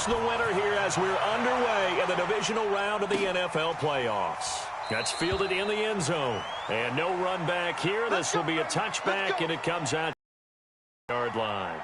that's the winner here as we're underway in the divisional round of the NFL playoffs. That's fielded in the end zone. And no run back here. This will be a touchback, and it comes out the yard line.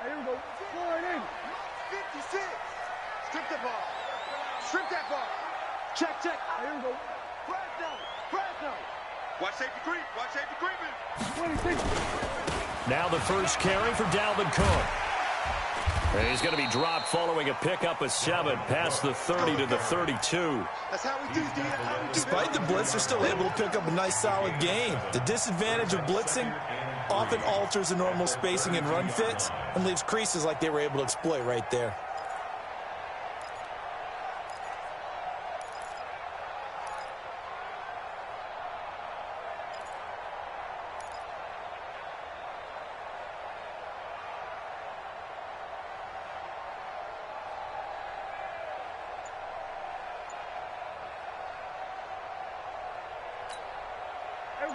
Here we go. Forward in. 56. Strip the ball. Strip that ball. Check, check. Here we go. Press down. Press down. Watch safety creep. Watch safety creeping. 26. Now the first carry for Dalvin Cook. He's going to be dropped following a pickup of 7 past the 30 to the 32. That's how we do, D. Despite the blitz, they're still able to pick up a nice, solid gain. The disadvantage of blitzing often alters the normal spacing and run fits and leaves creases like they were able to exploit right there.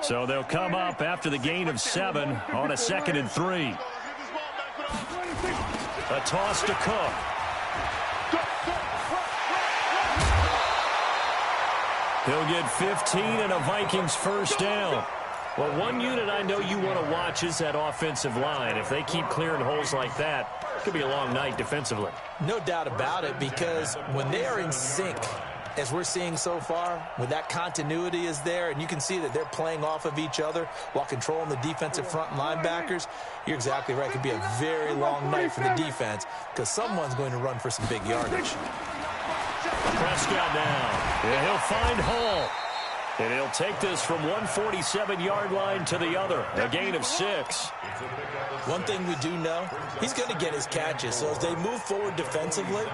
So they'll come up after the gain of 7 on a 2nd and 3. A toss to Cook. He'll get 15 and a Vikings first down. Well, one unit I know you want to watch is that offensive line. If they keep clearing holes like that, it could be a long night defensively. No doubt about it, because when they are in sync, as we're seeing so far, when that continuity is there and you can see that they're playing off of each other while controlling the defensive front and linebackers, you're exactly right. It could be a very long night for the defense because someone's going to run for some big yardage. Prescott now. Yeah, he'll find Hall. And he'll take this from 147-yard line to the other. A gain of 6. One thing we do know, he's going to get his catches. So as they move forward defensively,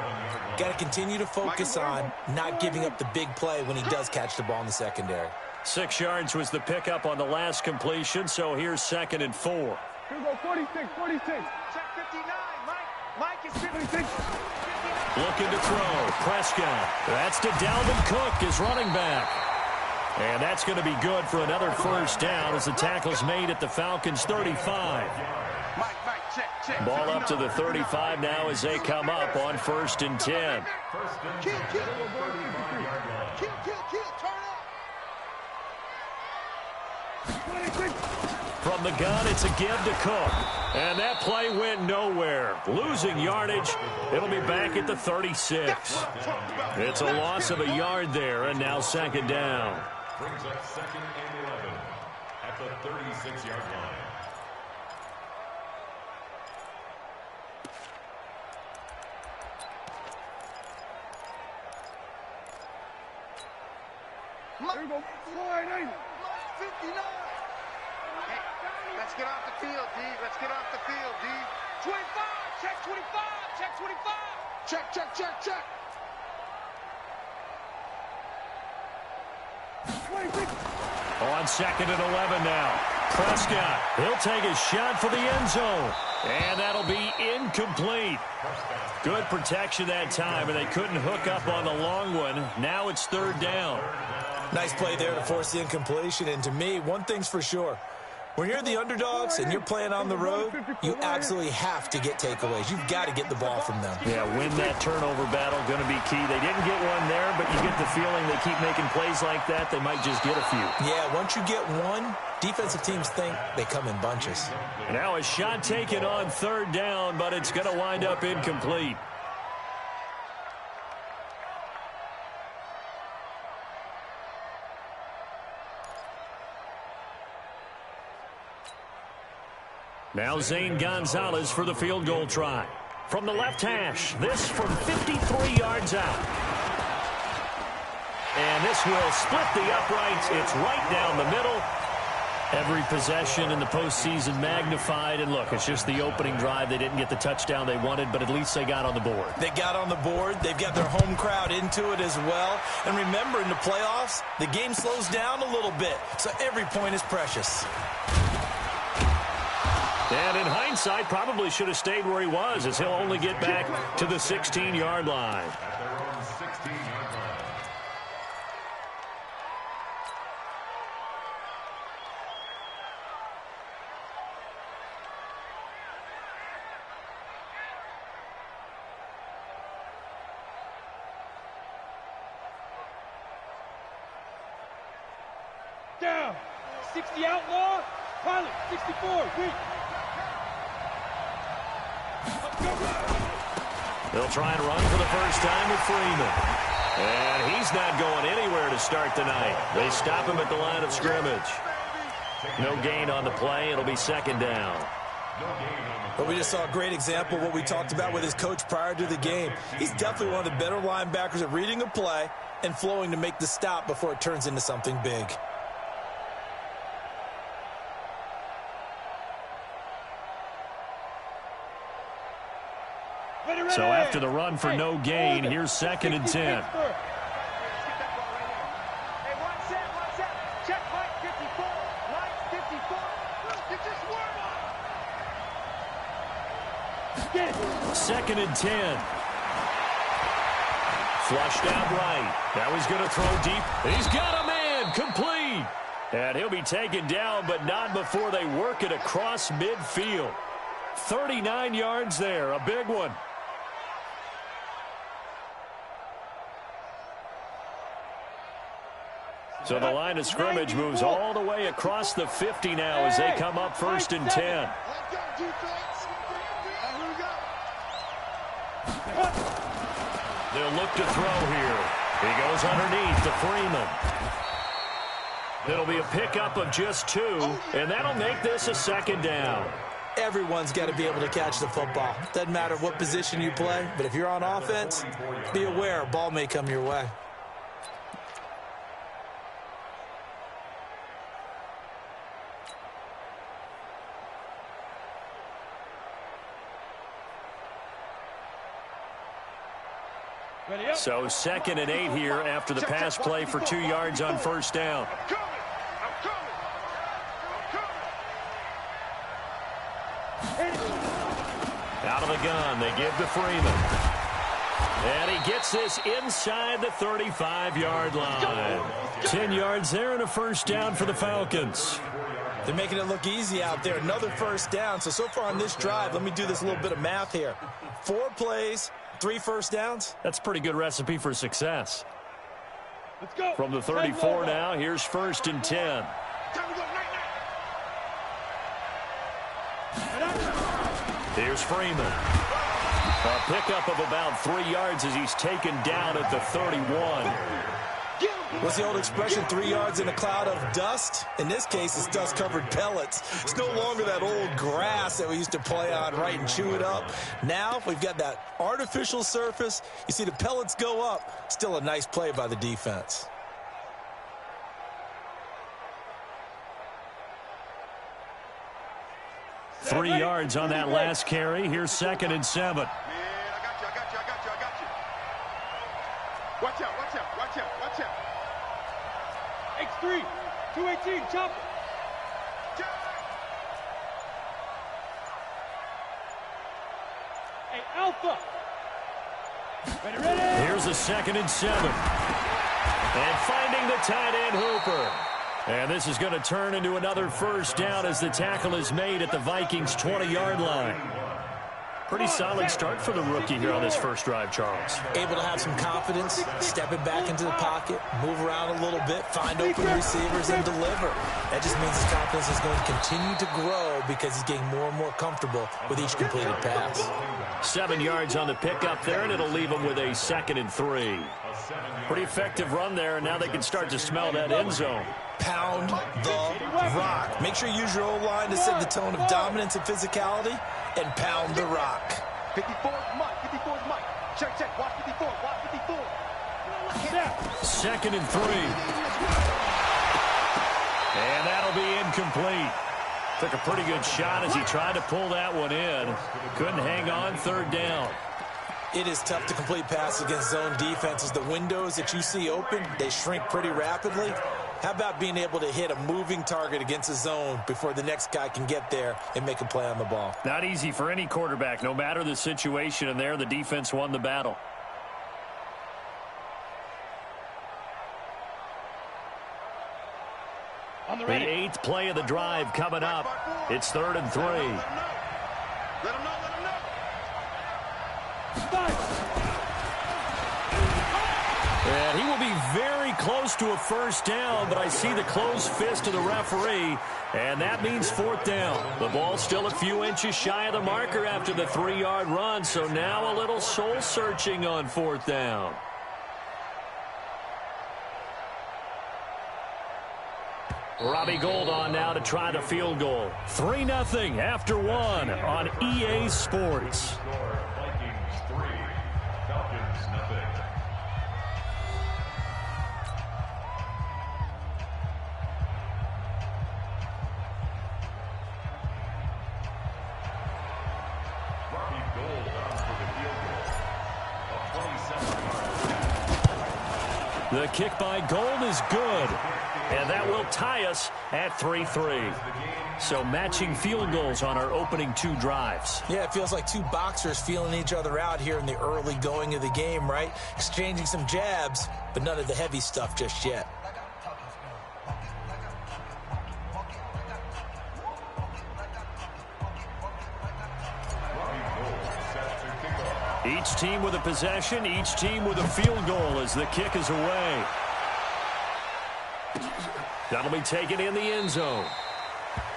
got to continue to focus on not giving up the big play when he does catch the ball in the secondary. 6 yards was the pickup on the last completion, so here's 2nd and 4. Here we go, 46. Check 59, Mike is 56. Looking to throw. Prescott. That's to Dalvin Cook, his running back. And that's going to be good for another first down as the tackle's made at the Falcons' 35. Check. Ball up to the 35 now as they come up on 1st and 10. Kill, turn up. From the gun, it's a give to Cook. And that play went nowhere. Losing yardage. It'll be back at the 36. It's a loss of a yard there, and now 2nd down. Brings up 2nd and 11 at the 36-yard line. Here we go, 59. Hey, let's get off the field, D. Let's get off the field, D. 25. Check 25. Check 25. Check. 26. On 2nd and 11 now. Prescott, he'll take a shot for the end zone. And that'll be incomplete. Good protection that time, and they couldn't hook up on the long one. Now it's 3rd down. Nice play there to force the incompletion. And to me, one thing's for sure. When you're the underdogs and you're playing on the road, you absolutely have to get takeaways. You've got to get the ball from them. Yeah, win that turnover battle, going to be key. They didn't get one there, but you get the feeling they keep making plays like that, they might just get a few. Yeah, once you get one, defensive teams think they come in bunches. Now a shot taken on 3rd down, but it's going to wind up incomplete. Now Zane Gonzalez for the field goal try. From the left hash, this from 53 yards out. And this will split the uprights. It's right down the middle. Every possession in the postseason magnified. And look, it's just the opening drive. They didn't get the touchdown they wanted, but at least they got on the board. They got on the board. They've got their home crowd into it as well. And remember, in the playoffs, the game slows down a little bit. So every point is precious. And in hindsight, probably should have stayed where he was, as he'll only get back to the 16-yard line. At their own 16-yard line. Down. 60 outlaw. Pilot, 64. Weak. They'll try and run for the first time with Freeman. And he's not going anywhere to start the night. They stop him at the line of scrimmage. No gain on the play. It'll be 2nd down. But we just saw a great example of what we talked about with his coach prior to the game. He's definitely one of the better linebackers at reading a play and flowing to make the stop before it turns into something big. So after the run for no gain, here's 2nd and 10. Hey, one set. Check Mike 54. Mike 54. You just warm up. 2nd and 10. Flushed out right. Now he's going to throw deep. He's got a man. Complete. And he'll be taken down, but not before they work it across midfield. 39 yards there, a big one. So the line of scrimmage moves all the way across the 50 now as they come up 1st and 10. They'll look to throw here. He goes underneath to Freeman. It'll be a pickup of just 2, and that'll make this a 2nd down. Everyone's got to be able to catch the football. Doesn't matter what position you play, but if you're on offense, be aware a ball may come your way. So 2nd and 8 here after the pass play for 2 yards on 1st down. Out of the gun, they give to Freeman. And he gets this inside the 35-yard line. 10 yards there and a 1st down for the Falcons. They're making it look easy out there. Another 1st down. So far on this drive, let me do this little bit of math here. 4 plays, 3 1st downs. That's a pretty good recipe for success. Let's go. From the 34 now, here's 1st and 10. Here's Freeman. A pickup of about 3 yards as he's taken down at the 31. What's the old expression, 3 yards in a cloud of dust? In this case, it's dust-covered pellets. It's no longer that old grass that we used to play on, right, and chew it up. Now we've got that artificial surface. You see the pellets go up. Still a nice play by the defense. Three yards on that last carry. Here's 2nd and 7. Man, I got you. Watch out. X3, 218, chop it. Hey, Alpha. Ready. Here's a 2nd and 7. And finding the tight end Hooper. And this is going to turn into another 1st down as the tackle is made at the Vikings' 20-yard line. Pretty solid start for the rookie here on this first drive, Charles. Able to have some confidence, stepping back into the pocket, move around a little bit, find open receivers, and deliver. That just means his confidence is going to continue to grow because he's getting more and more comfortable with each completed pass. 7 yards on the pickup there, and it'll leave him with a 2nd and 3. Pretty effective run there, and now they can start to smell that end zone. Pound the rock. Make sure you use your O-line to set the tone of dominance and physicality, and pound the rock. 54's Mike. Check. Watch 54. 2nd and 3. And that'll be incomplete. Took a pretty good shot as he tried to pull that one in. Couldn't hang on, 3rd down. It is tough to complete passes against zone defenses. The windows that you see open, they shrink pretty rapidly. How about being able to hit a moving target against a zone before the next guy can get there and make a play on the ball? Not easy for any quarterback, no matter the situation, and there the defense won the battle. The 8th play of the drive coming up. It's 3rd and 3. Let him know. And he will be very close to a 1st down, but I see the closed fist of the referee, and that means 4th down. The ball's still a few inches shy of the marker after the 3-yard run, so now a little soul-searching on 4th down. Robbie Gould on now to try the field goal. 3-0 after 1 on EA Sports. Vikings 3, Falcons 0. Robbie Gould on for the field goal of 27 yards. The kick by Gould is good. And that will tie us at 3-3. So matching field goals on our opening 2 drives. Yeah, it feels like 2 boxers feeling each other out here in the early going of the game, right? Exchanging some jabs, but none of the heavy stuff just yet. Each team with a possession, each team with a field goal as the kick is away. That'll be taken in the end zone.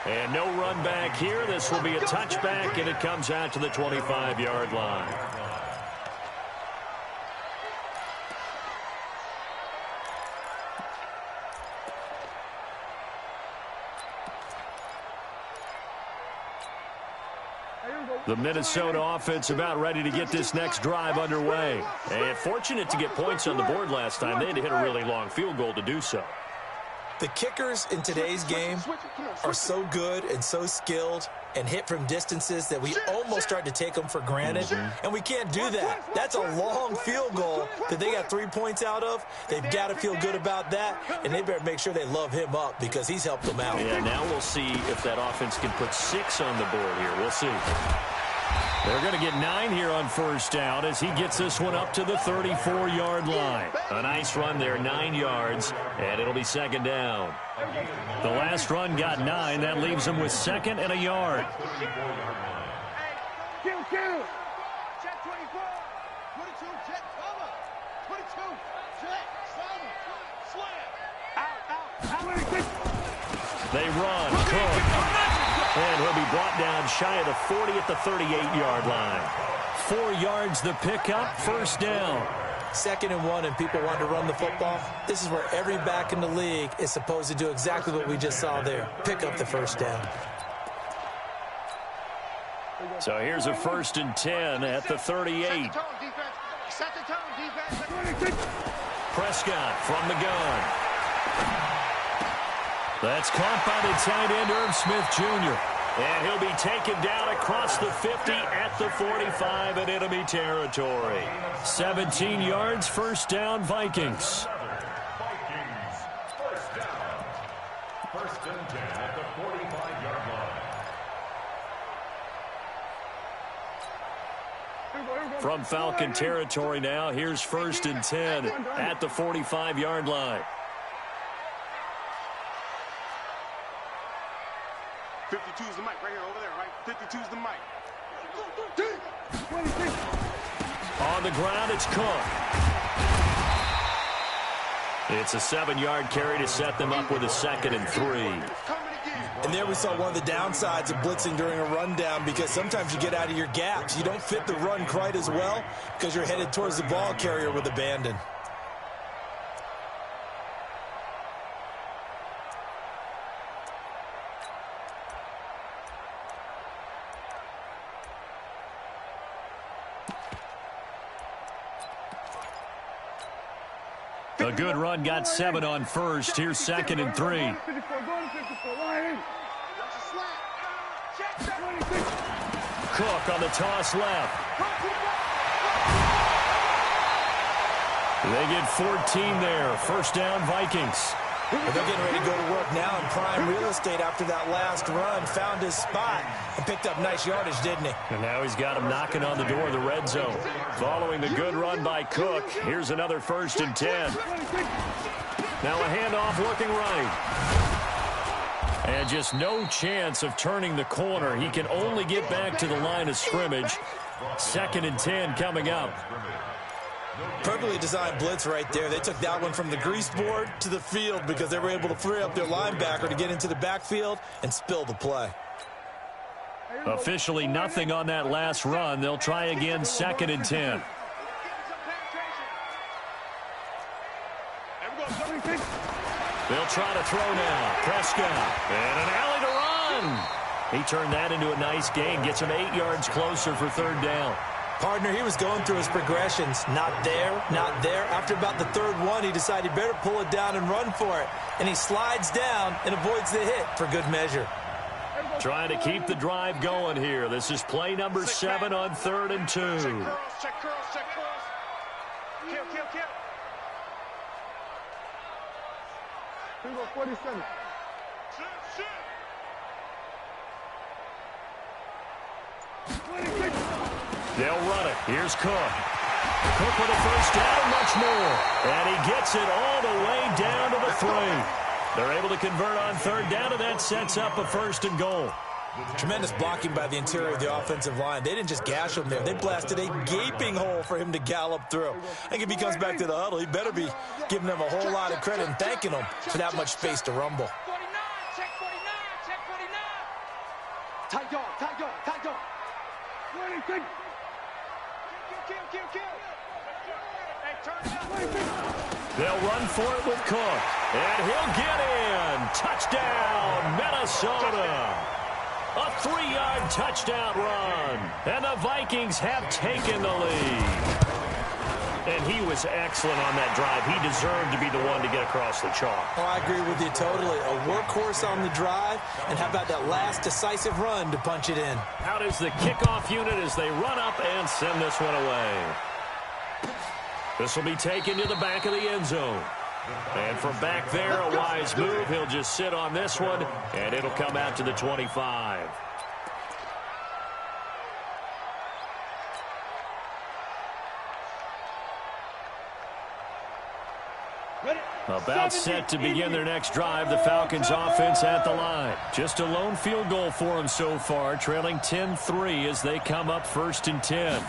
And no run back here. This will be a touchback, and it comes out to the 25-yard line. The Minnesota offense about ready to get this next drive underway. And fortunate to get points on the board last time. They had to hit a really long field goal to do so. The kickers in today's game are so good and so skilled and hit from distances that we almost start to take them for granted, and we can't do that. That's a long field goal that they got 3 points out of. They've got to feel good about that, and they better make sure they love him up because he's helped them out. Yeah, now we'll see if that offense can put 6 on the board here. We'll see. They're going to get 9 here on first down as he gets this one up to the 34-yard line. A nice run there, 9 yards, and it'll be second down. The last run got 9. That leaves him with 2nd and a yard. Kill. Check 24. 22, check cover. 22, check, slam. Out. They run. Cook. And he'll be brought down shy of the 40 at the 38-yard line. 4 yards the pickup, first down. 2nd and 1 and people want to run the football. This is where every back in the league is supposed to do exactly what we just saw there. Pick up the first down. So here's a 1st and 10 at the 38. Set the tone, defense. Prescott from the gun. That's caught by the tight end, Irv Smith Jr. And he'll be taken down across the 50 at the 45 in enemy territory. 17 yards, first down, Vikings. First down. 1st and 10 at the 45-yard line. From Falcon territory now, here's 1st and 10 at the 45-yard line. 52's the mic right here, over there, right? 52's the mic. On the ground, it's Cook. It's a 7-yard carry to set them up with a 2nd and 3. And there we saw one of the downsides of blitzing during a rundown because sometimes you get out of your gaps. You don't fit the run quite as well because you're headed towards the ball carrier with abandon. A good run, got 7 on first. Here's 2nd and 3. Cook on the toss left. They get 14 there. First down, Vikings. Well, they're getting ready to go to work now in prime real estate after that last run. Found his spot and picked up nice yardage, didn't he? And now he's got him knocking on the door of the red zone. Following the good run by Cook, here's another 1st and 10. Now a handoff looking right. And just no chance of turning the corner. He can only get back to the line of scrimmage. 2nd and 10 coming up. Perfectly designed blitz right there. They took that one from the grease board to the field because they were able to free up their linebacker to get into the backfield and spill the play. Officially nothing on that last run. They'll try again, 2nd and 10. They'll try to throw now. Prescott. And an alley to run. He turned that into a nice gain. Gets him 8 yards closer for 3rd down. Partner, he was going through his progressions. Not there, not there. After about the 3rd one, he decided he better pull it down and run for it. And he slides down and avoids the hit for good measure. Trying to keep the drive going here. This is play number 7 on 3rd and 2. Check curls. Kill. Here we go, 47. Shit. They'll run it. Here's Cook. Cook with a first down, much more. And he gets it all the way down to the 3. They're able to convert on 3rd down, and that sets up a 1st and goal. Tremendous blocking by the interior of the offensive line. They didn't just gash him there. They blasted a gaping hole for him to gallop through. I think if he comes back to the huddle, he better be giving them a whole lot of credit and thanking them for that much space to rumble. 49, check 49, check 49. Tight dog, tight dog, tight dog. Kill. Hey, turn it up. They'll run for it with Cook. And he'll get in. Touchdown, Minnesota. A 3-yard touchdown run. And the Vikings have taken the lead. And he was excellent on that drive. He deserved to be the one to get across the chalk. Oh, I agree with you totally. A workhorse on the drive. And how about that last decisive run to punch it in? Out is the kickoff unit as they run up and send this one away. This will be taken to the back of the end zone. And from back there, a wise move. He'll just sit on this one, and it'll come out to the 25. About set to begin their next drive, the Falcons offense at the line. Just a lone field goal for them so far, trailing 10-3 as they come up 1st and 10.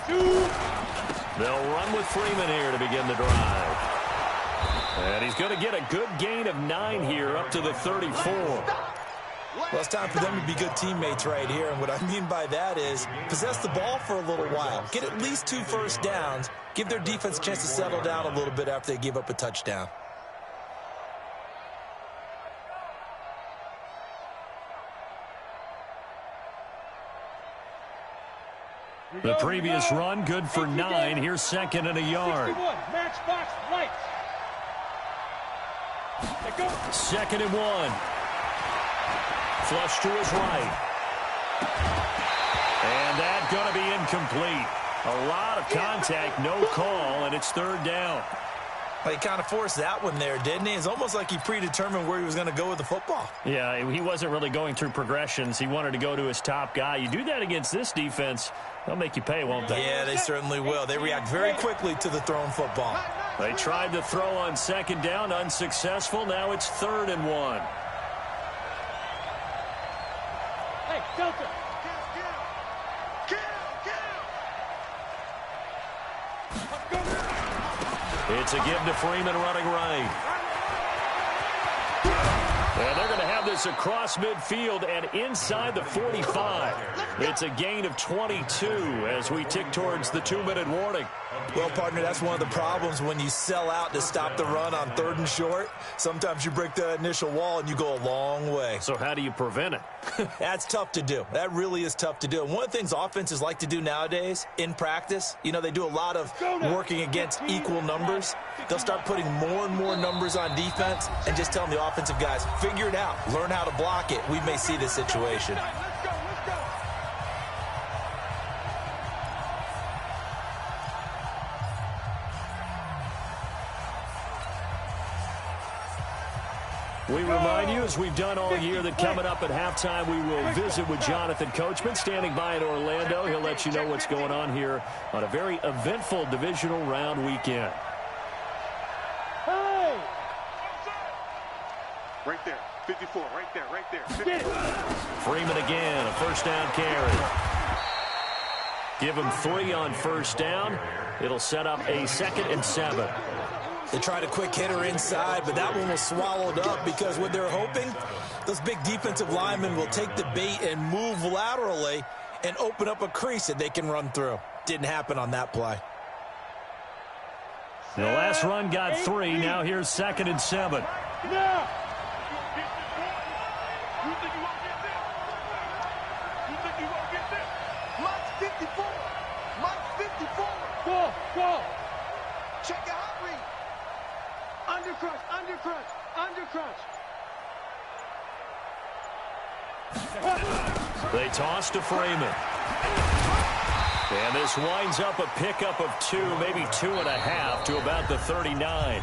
They'll run with Freeman here to begin the drive. And he's going to get a good gain of 9 here up to the 34. Well, it's time for them to be good teammates right here. And what I mean by that is possess the ball for a little while. Get at least 2 first downs. Give their defense a chance to settle down a little bit after they give up a touchdown. The previous run, good for 9. Here's 2nd and a yard. Matchbox right. 2nd and 1. Flush to his right. And that's going to be incomplete. A lot of contact, no call, and it's 3rd down. Well, he kind of forced that one there, didn't he? It's almost like he predetermined where he was going to go with the football. Yeah, he wasn't really going through progressions. He wanted to go to his top guy. You do that against this defense, they'll make you pay, won't they? Yeah, they certainly will. They react very quickly to the thrown football. They tried to throw on 2nd down, unsuccessful. Now it's 3rd and 1. Hey, Delta. It's a give to Freeman running right. And they're going to have this across midfield and inside the 45. It's a gain of 22 as we tick towards the 2-minute warning. Well, partner, that's one of the problems when you sell out to stop the run on 3rd and short. Sometimes you break the initial wall and you go a long way. So how do you prevent it? That's tough to do. That really is tough to do. And one of the things offenses like to do nowadays in practice, you know, they do a lot of working against equal numbers. They'll start putting more and more numbers on defense and just telling the offensive guys, figure it out, learn how to block it. We may see this situation. We remind you, as we've done all year, that coming up at halftime, we will visit with Jonathan Coachman, standing by in Orlando. He'll let you know what's going on here on a very eventful divisional round weekend. Hey! Right there, 54, right there. 54. Freeman again, a 1st down carry. Give him 3 on 1st down. It'll set up a 2nd and 7. They tried a quick hitter inside, but that one was swallowed up because what they're hoping, those big defensive linemen will take the bait and move laterally and open up a crease that they can run through. Didn't happen on that play. The last run got 3. Now here's 2nd and 7. Now! Mike 54! Mike 54! Go! Check your hot read! Undercrunch! They toss to Freeman. And this winds up a pickup of 2, maybe 2.5 to about the 39.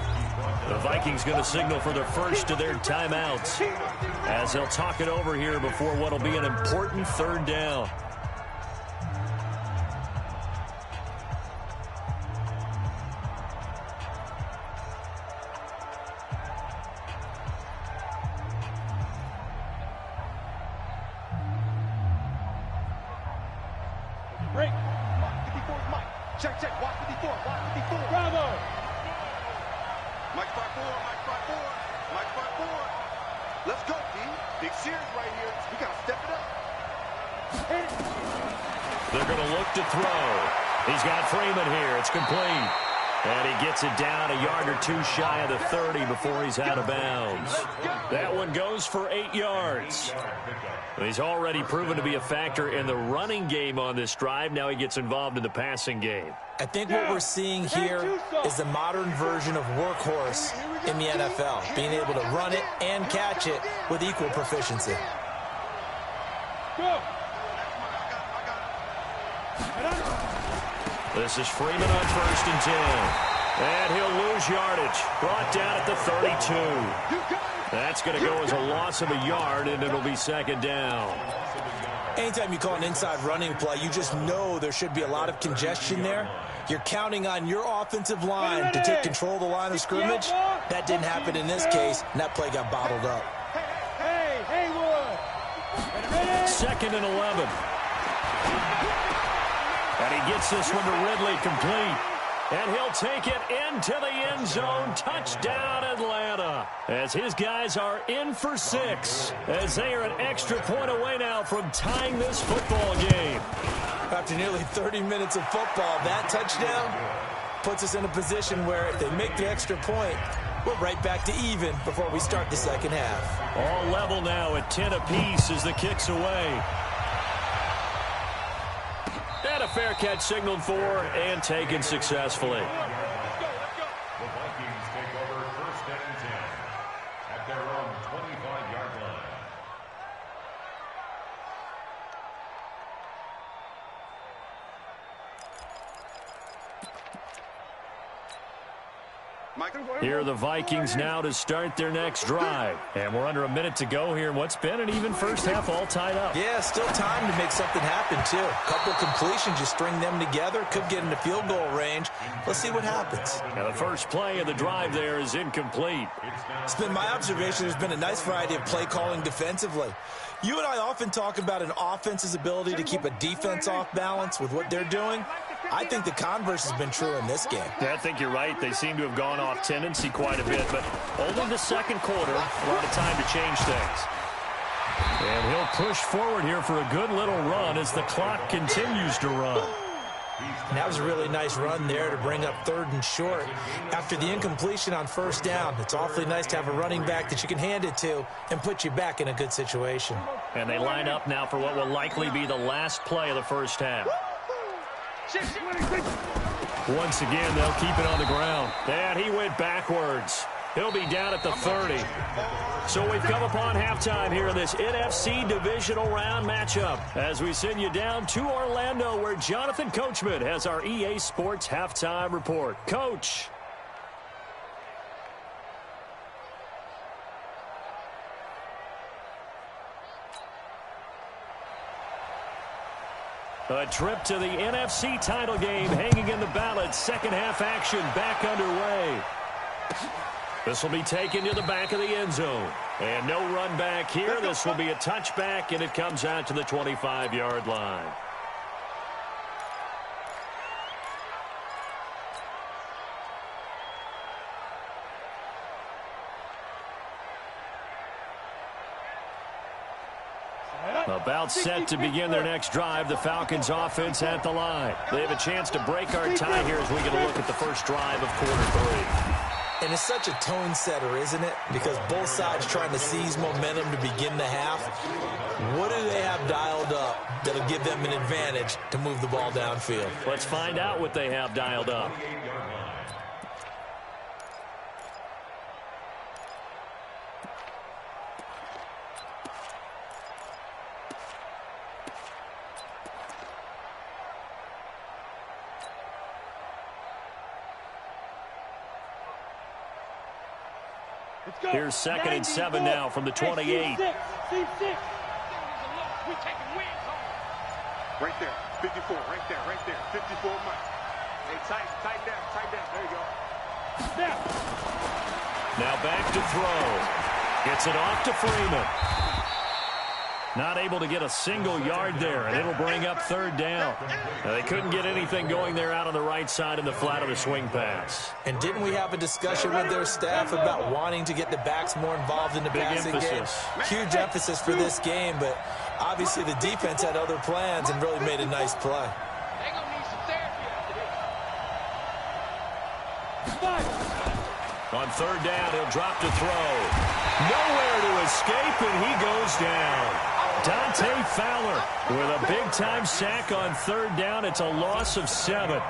The Vikings going to signal for the first of their timeouts as they'll talk it over here before what will be an important 3rd down. Check, check. Watch 54. Watch 54. Bravo. Mike 5-4. Mike 5-4. Mike 5-4. Let's go, D. Big series right here. We got to step it up. They're going to look to throw. He's got Freeman here. It's complete. And he gets it down a yard or two shy of the 30 before he's out of bounds. That one goes for 8 yards. He's already proven to be a factor in the running game on this drive. Now he gets involved in the passing game. I think what we're seeing here is the modern version of workhorse in the NFL, being able to run it and catch it with equal proficiency. Go. This is Freeman on 1st and 10. And he'll lose yardage. Brought down at the 32. That's going to go as a loss of a yard, and it'll be 2nd down. Anytime you call an inside running play, you just know there should be a lot of congestion there. You're counting on your offensive line to take control of the line of scrimmage. That didn't happen in this case, and that play got bottled up. Hey, Haywood. 2nd and 11. And he gets this one to Ridley complete. And he'll take it into the end zone. Touchdown, Atlanta. As his guys are in for 6. As they are an extra point away now from tying this football game. After nearly 30 minutes of football, that touchdown puts us in a position where if they make the extra point, we're right back to even before we start the second half. All level now at 10 apiece as the kick's away. And a fair catch signaled for and taken successfully. The Vikings take over 1st and 10 at their own 25-yard line. Here are the Vikings now to start their next drive. And we're under a minute to go here in what's been an even first half, all tied up. Yeah, still time to make something happen, too. A couple completions, you string them together, could get into field goal range. Let's see what happens. Now the first play of the drive there is incomplete. It's been my observation there's been a nice variety of play calling defensively. You and I often talk about an offense's ability to keep a defense off balance with what they're doing. I think the converse has been true in this game. Yeah, I think you're right. They seem to have gone off tendency quite a bit, but only the second quarter, a lot of time to change things. And he'll push forward here for a good little run as the clock continues to run. And that was a really nice run there to bring up 3rd and short. After the incompletion on 1st down, it's awfully nice to have a running back that you can hand it to and put you back in a good situation. And they line up now for what will likely be the last play of the first half. Once again, they'll keep it on the ground. And he went backwards. He'll be down at the 30. So we've come upon halftime here in this NFC divisional round matchup as we send you down to Orlando where Jonathan Coachman has our EA Sports halftime report. Coach. A trip to the NFC title game hanging in the balance. Second half action back underway. This will be taken to the back of the end zone. And no run back here. This will be a touchback, and it comes out to the 25-yard line. About set to begin their next drive. The Falcons offense at the line. They have a chance to break our tie here as we get a look at the first drive of quarter 3. And it's such a tone setter, isn't it? Because both sides trying to seize momentum to begin the half. What do they have dialed up that'll give them an advantage to move the ball downfield? Let's find out what they have dialed up. Here's 2nd and 7 now from the 28. Right there, 54, right there, 54 Mike. Hey, tighten down, there you go. Snap. Now back to throw. Gets it off to Freeman. Not able to get a single yard there, and it'll bring up third down. They couldn't get anything going there out on the right side in the flat of the swing pass. And didn't we have a discussion with their staff about wanting to get the backs more involved in the passing game? Huge emphasis for this game, but obviously the defense had other plans and really made a nice play. They're going to need some therapy after this. On third down, he'll drop to throw. Nowhere to escape, and he goes down. Dante Fowler with a big-time sack on third down. It's a loss of 7.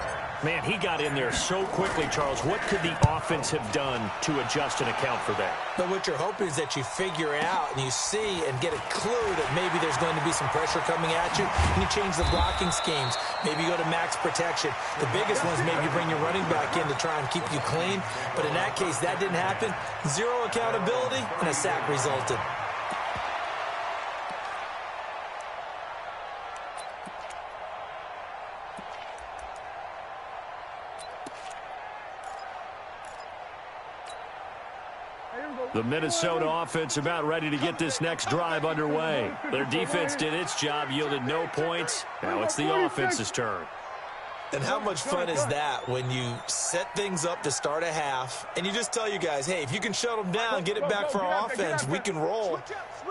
Man, he got in there so quickly, Charles. What could the offense have done to adjust and account for that? But what you're hoping is that you figure out and you see and get a clue that maybe there's going to be some pressure coming at you, and you change the blocking schemes. Maybe you go to max protection. The biggest one is maybe you bring your running back in to try and keep you clean. But in that case, that didn't happen. Zero accountability, and a sack resulted. The Minnesota offense about ready to get this next drive underway. Their defense did its job, yielded no points. Now it's the offense's turn. And how much fun is that when you set things up to start a half and you just tell you guys, hey, if you can shut them down, get it back for our offense, we can roll.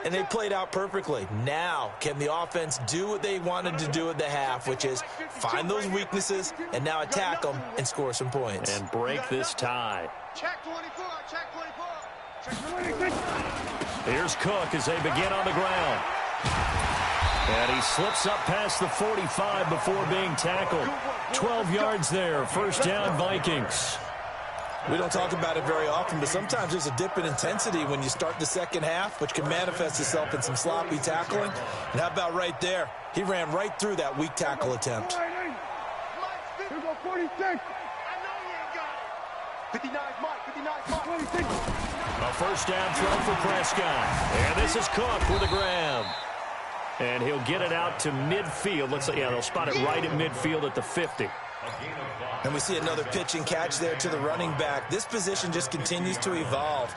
And they played out perfectly. Now, can the offense do what they wanted to do at the half, which is find those weaknesses and now attack them and score some points. And break this tie. Check 24, check 24. Here's Cook as they begin on the ground. And he slips up past the 45 before being tackled. 12 yards there. First down, Vikings. We don't talk about it very often, but sometimes there's a dip in intensity when you start the second half, which can manifest itself in some sloppy tackling. And how about right there? He ran right through that weak tackle attempt. Here go 46. 59, Mike, 59, Mike. 26. A first down throw for Prescott. And this is Cook with a grab. And he'll get it out to midfield. Looks like, yeah, they'll spot it right at midfield at the 50. And we see another pitch and catch there to the running back. This position just continues to evolve.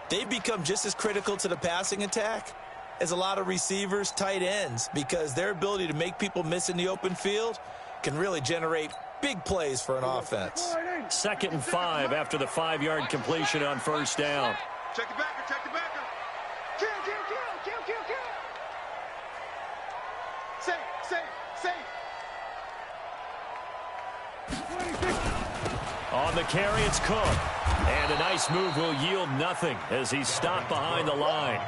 They've become just as critical to the passing attack as a lot of receivers, tight ends, because their ability to make people miss in the open field can really generate big plays for an offense. 2nd and 5 after the 5-yard completion on first down. Check the backer, check the backer. Kill, kill, kill, kill, kill, kill. Safe. On the carry, it's Cook. And a nice move will yield nothing as he's stopped behind the line.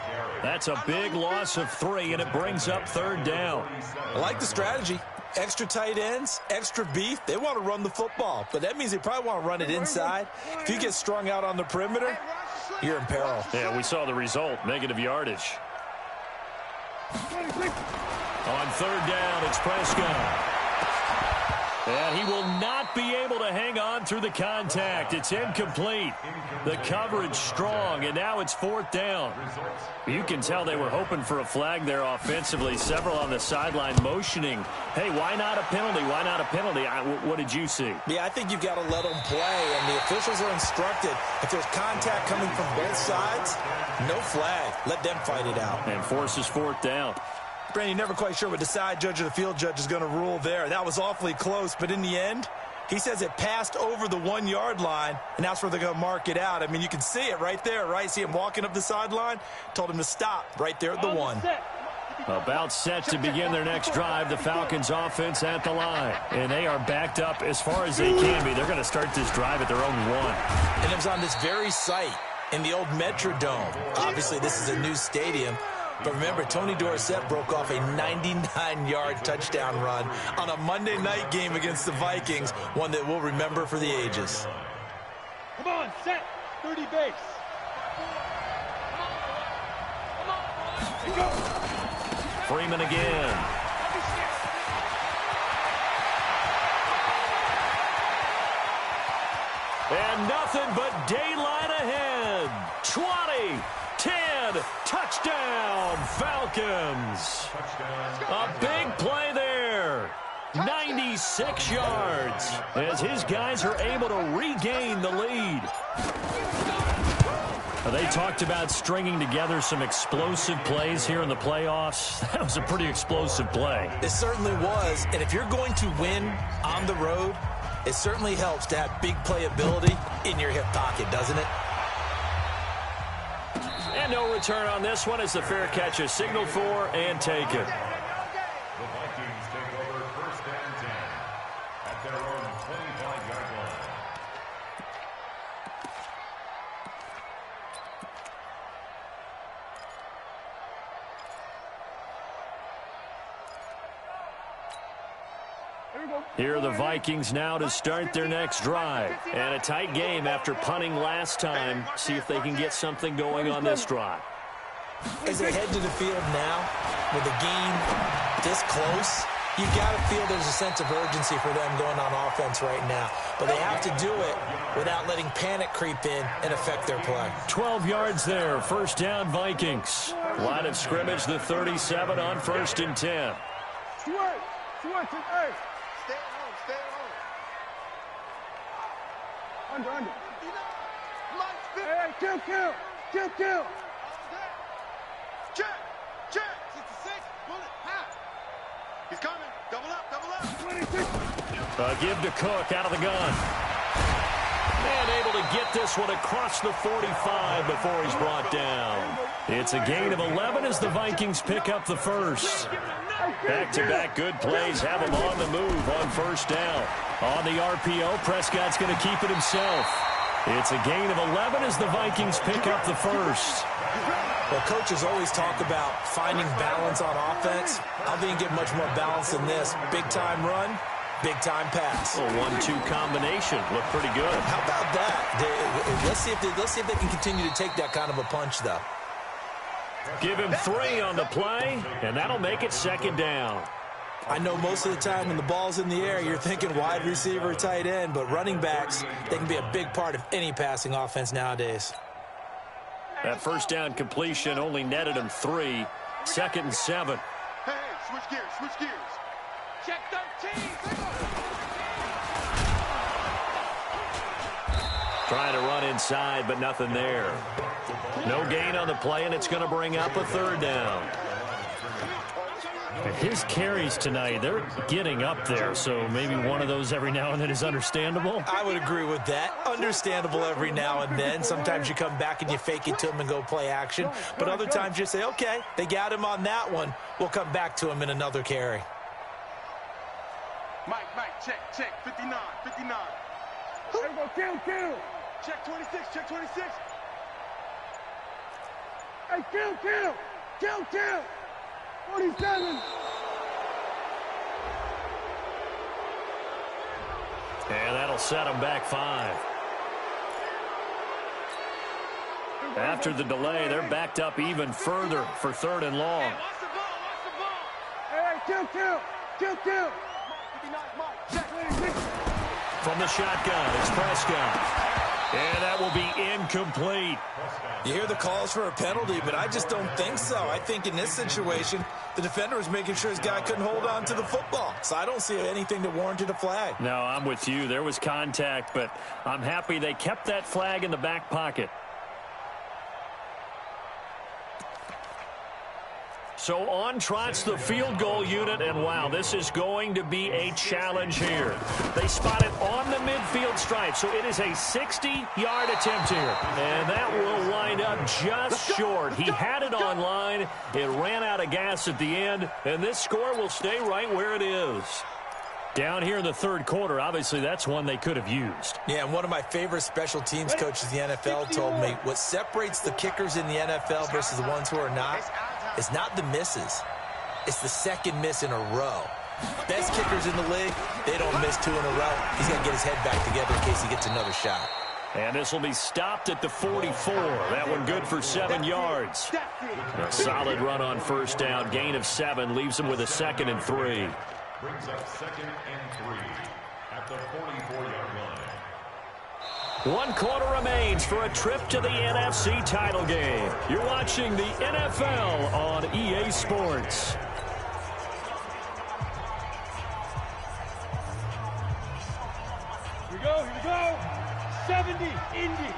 That's a big loss of 3, and it brings up third down. I like the strategy. Extra tight ends, extra beef. They want to run the football, but that means they probably want to run it inside. If you get strung out on the perimeter, you're in peril. Yeah, we saw the result, negative yardage. On third down, it's Prescott. And he will not be able to hang on through the contact. It's incomplete. The coverage strong, and now it's 4th down. You can tell they were hoping for a flag there offensively. Several on the sideline motioning. Hey, why not a penalty? Why not a penalty? What did you see? Yeah, I think you've got to let them play, and the officials are instructed. If there's contact coming from both sides, no flag. Let them fight it out. And forces 4th down. Brandon, you're never quite sure what the side judge or the field judge is going to rule there. That was awfully close, but in the end, he says it passed over the 1-yard line, and that's where they're going to mark it out. I mean, you can see it right there, right? See him walking up the sideline? Told him to stop right there at the 1. About set to begin their next drive, the Falcons offense at the line. And they are backed up as far as they can be. They're going to start this drive at their own 1. And it was on this very site in the old Metrodome. Obviously, this is a new stadium. But remember, Tony Dorsett broke off a 99-yard touchdown run on a Monday night game against the Vikings, one that we'll remember for the ages. Come on, set. 30 base. Go. Freeman again. And nothing but daylight ahead. 20, 10, touchdown, Falcons. A big play there. 96 yards as his guys are able to regain the lead. They talked about stringing together some explosive plays here in the playoffs. That was a pretty explosive play. It certainly was. And if you're going to win on the road, it certainly helps to have big playability in your hip pocket, doesn't it? And no return on this one as the fair catch is signaled for and taken. The Vikings take over first and 10 at their own 25-yard line. Here are the Vikings now to start their next drive. And a tight game after punting last time. See if they can get something going on this drive. As they head to the field now, with the game this close, you've got to feel there's a sense of urgency for them going on offense right now. But they have to do it without letting panic creep in and affect their play. 12 yards there, first down Vikings. Line of scrimmage, the 37 on first and 10. Switch, hey. Stay at home, stay at home. Under. Mike's 50. Hey, kill. Check. 66. Bullet. Half. He's coming. Double up. 26. Give to Cook out of the gun. And able to get this one across the 45 before he's brought down. It's a gain of 11 as the Vikings pick up the first. Back-to-back good plays have him on the move on first down. On the RPO, Prescott's going to keep it himself. It's a gain of 11 as the Vikings pick up the first. Well, coaches always talk about finding balance on offense. I think you get much more balance than this. Big-time run, big-time pass. A 1-2 combination. Looked pretty good. How about that? Let's see if they can continue to take that kind of a punch, though. Give him 3 on the play, and that'll make it second down. I know most of the time when the ball's in the air, you're thinking wide receiver, tight end, but running backs, they can be a big part of any passing offense nowadays. That first down completion only netted him 3. Second and 7. Hey, switch gears. Check 13. Trying to run inside, but nothing there. No gain on the play, and it's going to bring up a third down. His carries tonight, they're getting up there, so maybe one of those every now and then is understandable. I would agree with that. Understandable every now and then. Sometimes you come back and you fake it to him and go play action. But other times you say, okay, they got him on that one. We'll come back to him in another carry. Mike, check. 59. There we go, kill. Check 26. Hey, kill. 47. And that'll set him back 5. After the delay, they're backed up even further for third and long. Watch the ball. Hey, kill. 59, Mike. From the shotgun, it's Prescott. And that will be incomplete. You hear the calls for a penalty, but I just don't think so. I think in this situation, the defender was making sure his guy couldn't hold on to the football. So I don't see anything that warranted a flag. No, I'm with you. There was contact, but I'm happy they kept that flag in the back pocket. So on trots the field goal unit, and wow, this is going to be a challenge here. They spot it on the midfield stripe, so it is a 60-yard attempt here. And that will wind up just short. He had it on line. It ran out of gas at the end, and this score will stay right where it is. Down here in the third quarter, obviously that's one they could have used. Yeah, and one of my favorite special teams coaches in the NFL told me what separates the kickers in the NFL versus the ones who are not is not the misses. It's the second miss in a row. Best kickers in the league, they don't miss 2 in a row. He's got to get his head back together in case he gets another shot. And this will be stopped at the 44. That one good for 7 yards. A solid run on first down. Gain of 7 leaves him with a 2nd and 3. Brings up 2nd and 3 at the 44-yard line. 1 quarter remains for a trip to the NFC title game. You're watching the NFL on EA Sports. Here we go. 70, Indy.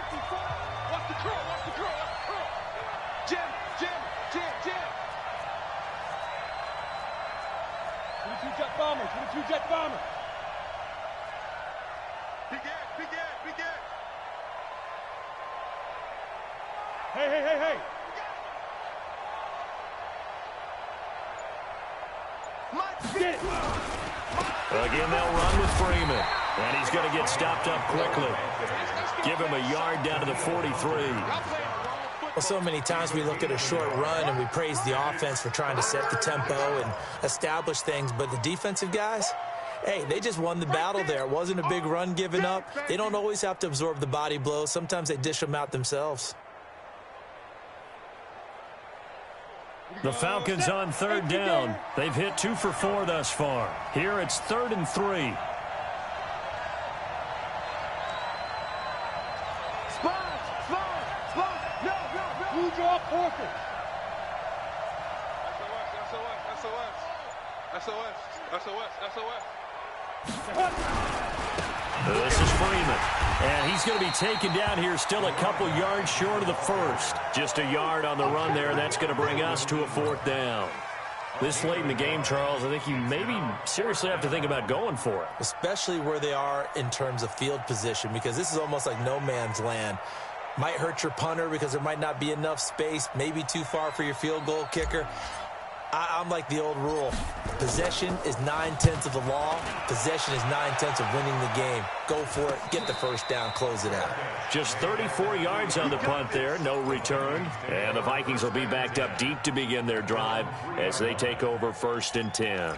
Watch the curl, watch the curl, watch the curl. Jam, jam, jam, jam. 22 jet bombers, 22 jet bombers. Big Ed, big Ed, big Ed. Hey, hey, hey, hey. Get it. Again, they'll run with Freeman. And he's going to get stopped up quickly. Give him a yard down to the 43. Well, so many times we look at a short run and we praise the offense for trying to set the tempo and establish things. But the defensive guys, hey, they just won the battle there. It wasn't a big run given up. They don't always have to absorb the body blows. Sometimes they dish them out themselves. The Falcons on third down. They've hit 2 for 4 thus far. Here it's 3rd and 3. Blue draw Porter. SOS. This is Freeman. And he's going to be taken down here still a couple yards short of the first. Just a yard on the run there. That's going to bring us to a 4th down. This late in the game, Charles, I think you maybe seriously have to think about going for it. Especially where they are in terms of field position, because this is almost like no man's land. Might hurt your punter because there might not be enough space, maybe too far for your field goal kicker. I'm like the old rule. Possession is 9/10 of the law. Possession is 9/10 of winning the game. Go for it. Get the first down. Close it out. Just 34 yards on the punt there. No return. And the Vikings will be backed up deep to begin their drive as they take over 1st and 10.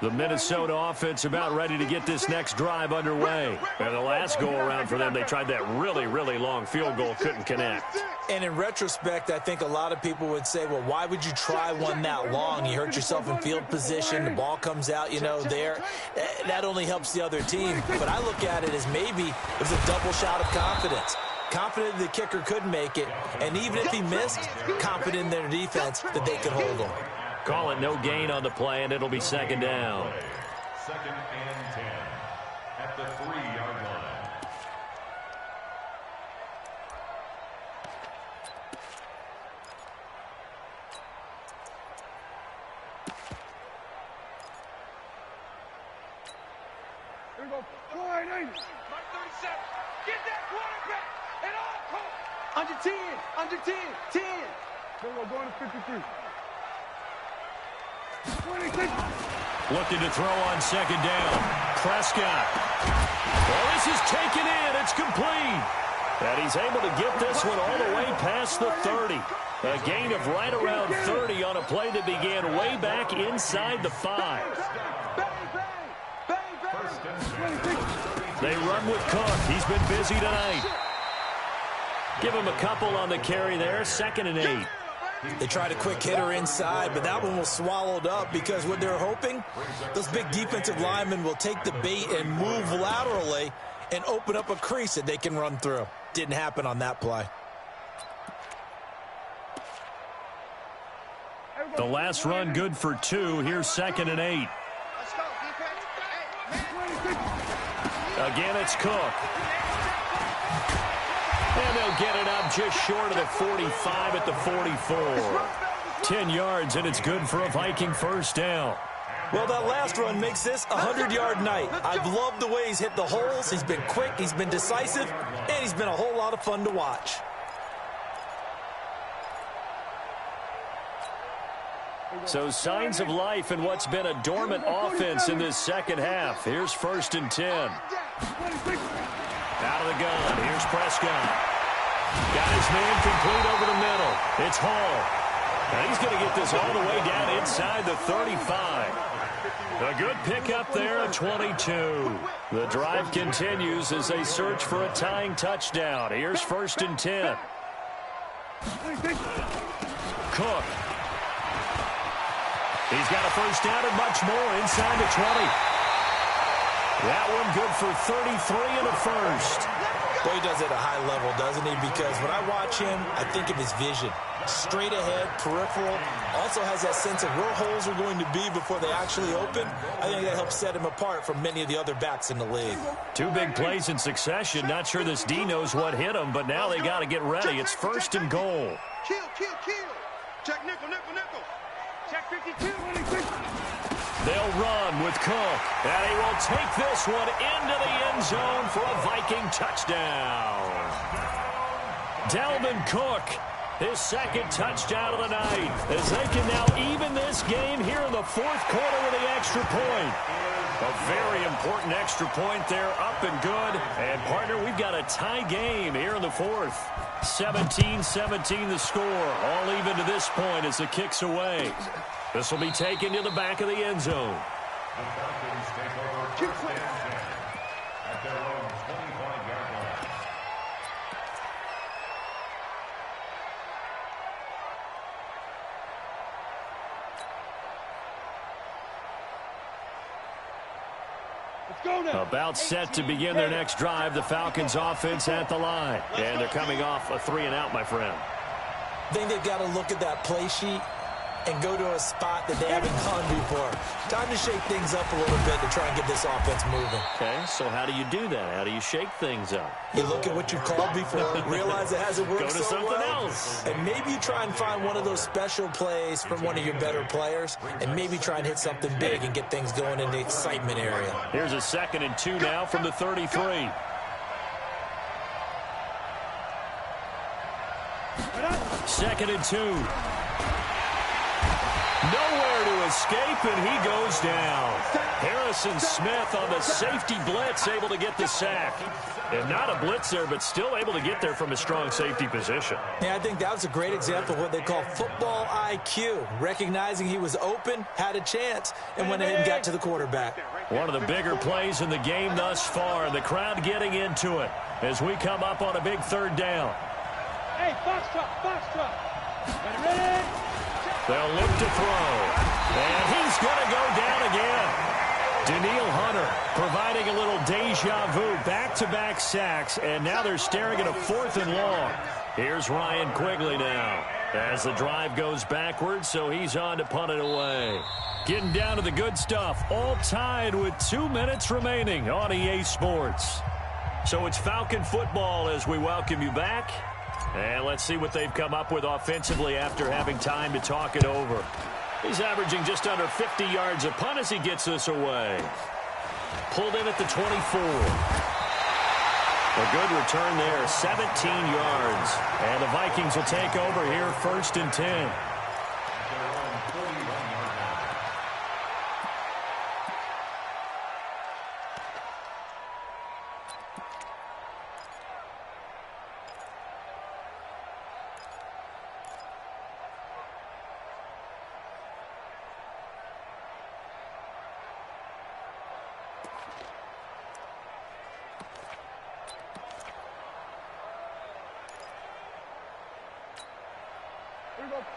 The Minnesota offense about ready to get this next drive underway. And the last go-around for them, they tried that really, really long field goal, couldn't connect. And in retrospect, I think a lot of people would say, well, why would you try one that long? You hurt yourself in field position. The ball comes out, you know, there. That only helps the other team. But I look at it as maybe it was a double shot of confidence. Confident the kicker could make it. And even if he missed, confident in their defense that they could hold him. Call it no gain on the play, and it'll be 2nd down. 2nd and 10 at the 3-yard line. Here we go. Go ahead, Aiden. Mark 37. Get that quarterback at all costs. Under 10. Under 10. 10. Here we go. Going to 53. 26. Looking to throw on 2nd down. Prescott. Well, this is taken in. It's complete. And he's able to get this one all the way past the 30. A gain of right around 30 on a play that began way back inside the 5. Bang, bang. Bang, bang. They run with Cook. He's been busy tonight. Give him a couple on the carry there. 2nd and 8. They tried a quick hitter inside, but that one was swallowed up because what they're hoping, those big defensive linemen will take the bait and move laterally and open up a crease that they can run through. Didn't happen on that play. The last run good for 2. Here's 2nd and 8. Let's go, defense. Again, it's Cook. And they'll get it up just short of the 45 at the 44. 10 yards, and it's good for a Viking 1st down. Well, that last run makes this a 100-yard night. I've loved the way he's hit the holes. He's been quick, he's been decisive, and he's been a whole lot of fun to watch. So signs of life in what's been a dormant offense in this 2nd half. Here's 1st and 10. Out of the gun. Here's Prescott. Got his man complete over the middle. It's Hall. And he's going to get this all the way down inside the 35. A good pickup there at 22. The drive continues as they search for a tying touchdown. Here's 1st and 10. Cook. He's got a 1st down and much more inside the 20. That one good for 33 and a 1st. Boy, he does it at a high level, doesn't he? Because when I watch him, I think of his vision. Straight ahead, peripheral, also has that sense of where holes are going to be before they actually open. I think that helps set him apart from many of the other backs in the league. Two big plays in succession. Not sure this D knows what hit him, but now they got to get ready. It's first and goal. Kill. Check nickel. Check 52. They'll run with Cook, and he will take this one into the end zone for a Viking touchdown. Dalvin Cook, his second touchdown of the night, as they can now even this game here in the fourth quarter with the extra point. A very important extra point there, up and good. And, partner, we've got a tie game here in the fourth. 17-17 the score, all even to this point as the kick's away. This will be taken to the back of the end zone. The Falcons take over first and 10 at their own 25-yard line. Let's go now. About set to begin their next drive, the Falcons offense at the line. And they're coming off a 3 and out, my friend. I think they've got to look at that play sheet and go to a spot that they haven't gone before. Time to shake things up a little bit to try and get this offense moving. Okay, so how do you do that? How do you shake things up? You look at what you've called before, realize it hasn't worked Go to so something well, else. and maybe you try and find one of those special plays from one of your better players, and maybe try and hit something big and get things going in the excitement area. Here's a 2nd and 2 now from the 33. Second and 2. Nowhere to escape, and he goes down. Harrison Smith on the safety blitz, able to get the sack. And not a blitz there, but still able to get there from a strong safety position. Yeah, I think that was a great example of what they call football IQ. Recognizing he was open, had a chance, and went ahead and got to the quarterback. One of the bigger plays in the game thus far, and the crowd getting into it as we come up on a big 3rd down. Hey, box truck. Ready? They'll look to throw. And he's going to go down again. Daniil Hunter providing a little deja vu. Back-to-back sacks, and now they're staring at a 4th and long. Here's Ryan Quigley now as the drive goes backwards, so he's on to punt it away. Getting down to the good stuff. All tied with 2 minutes remaining on EA Sports. So it's Falcon football as we welcome you back. And let's see what they've come up with offensively after having time to talk it over. He's averaging just under 50 yards a punt as he gets this away. Pulled in at the 24. A good return there, 17 yards. And the Vikings will take over here, 1st and 10.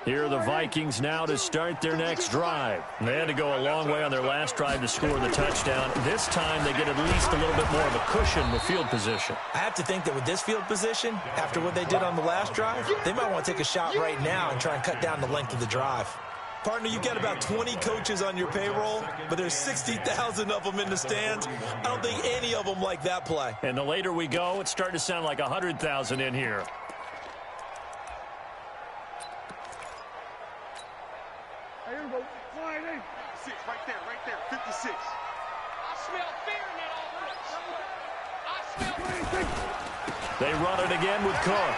Here are the Vikings now to start their next drive. They had to go a long way on their last drive to score the touchdown. This time they get at least a little bit more of a cushion with field position. I have to think that with this field position, after what they did on the last drive, they might want to take a shot right now and try and cut down the length of the drive. Partner, you've got about 20 coaches on your payroll, but there's 60,000 of them in the stands. I don't think any of them like that play. And the later we go, it's starting to sound like 100,000 in here. Here we go. Flying in. 6, right there, 56. I smell fear in that offense. I smell fear. They run it again with Cook.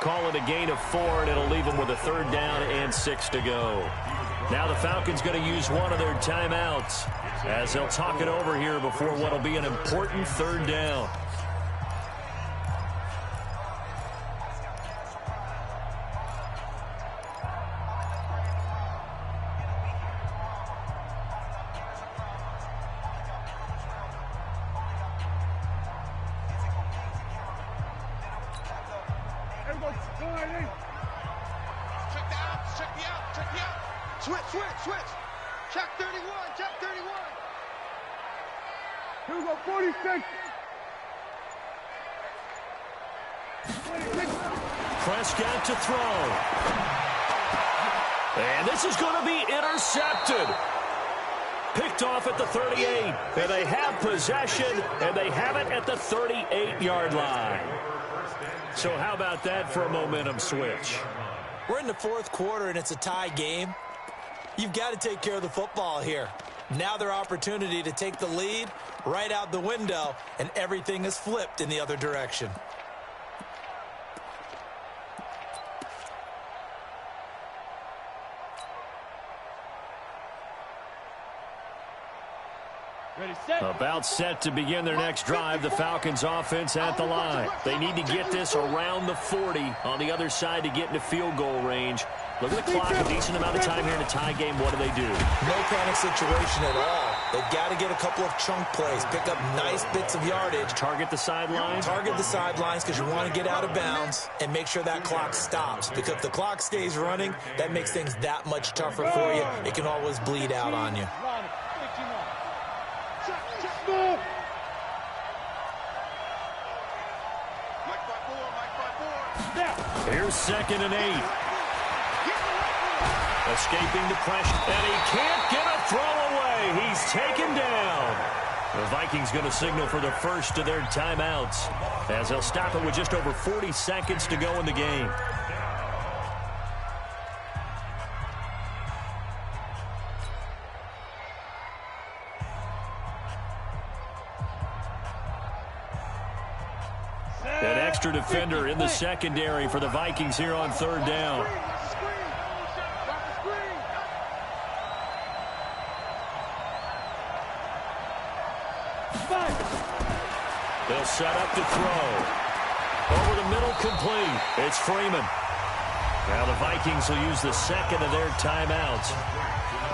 Call it a gain of 4, and it'll leave them with a 3rd down and 6 to go. Now the Falcons going to use one of their timeouts as they'll talk it over here before what will be an important 3rd down. Switch. Check 31. Here we go, 46. Prescott to throw. And this is going to be intercepted. Picked off at the 38. And they have possession, and they have it at the 38-yard line. So how about that for a momentum switch? We're in the fourth quarter, and it's a tie game. You've got to take care of the football here. Now their opportunity to take the lead right out the window, and everything is flipped in the other direction. Ready, set. About set to begin their next drive, the Falcons offense at the line. They need to get this around the 40 on the other side to get into field goal range. Look at the clock, a decent amount of time here in a tie game. What do? No panic situation at all. They've got to get a couple of chunk plays, pick up nice bits of yardage. Target the sidelines? Target the sidelines because you want to get out of bounds and make sure that clock stops. Because if the clock stays running, that makes things that much tougher for you. It can always bleed out on you. Here's 2nd and 8. Escaping the pressure, and he can't get a throw away. He's taken down. The Vikings going to signal for the first of their timeouts as they'll stop it with just over 40 seconds to go in the game. An extra defender in the secondary for the Vikings here on 3rd down. They'll set up to throw. Over the middle, complete. It's Freeman. Now the Vikings will use the second of their timeouts,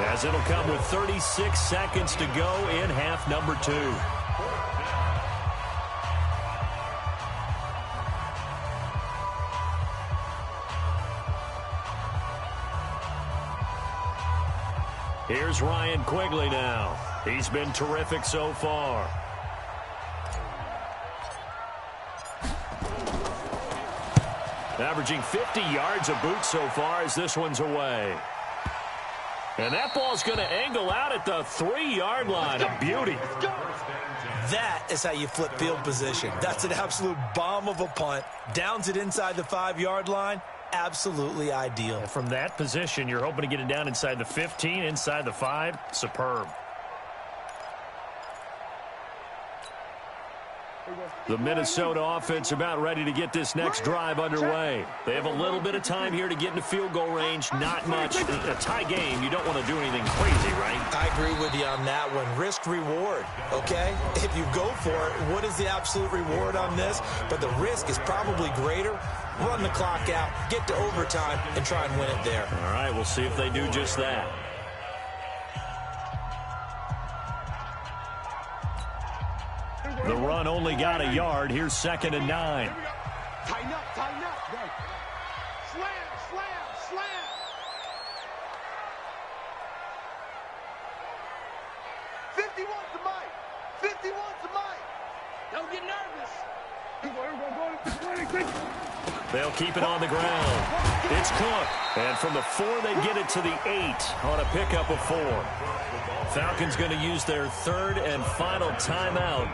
as it'll come with 36 seconds to go in half number 2. Here's Ryan Quigley now. He's been terrific so far. Averaging 50 yards a boot so far as this one's away. And that ball's going to angle out at the 3-yard line. A beauty. That is how you flip field position. That's an absolute bomb of a punt. Downs it inside the 5-yard line. Absolutely ideal. And from that position, you're hoping to get it down inside the 15, inside the 5. Superb. The Minnesota offense about ready to get this next drive underway. They have a little bit of time here to get into field goal range. Not much. A tie game, you don't want to do anything crazy, right? I agree with you on that one. Risk-reward, okay? If you go for it, what is the absolute reward on this? But the risk is probably greater. Run the clock out, get to overtime, and try and win it there. All right, we'll see if they do just that. The run only got a yard. Here's 2nd and 9. Tighten up, tighten up. Slam, slam, slam. 51's the mic. 51's the mic. Don't get nervous. They'll keep it on the ground. It's Cook. And from the 4, they get it to the 8 on a pickup of 4. Falcons going to use their 3rd and final timeout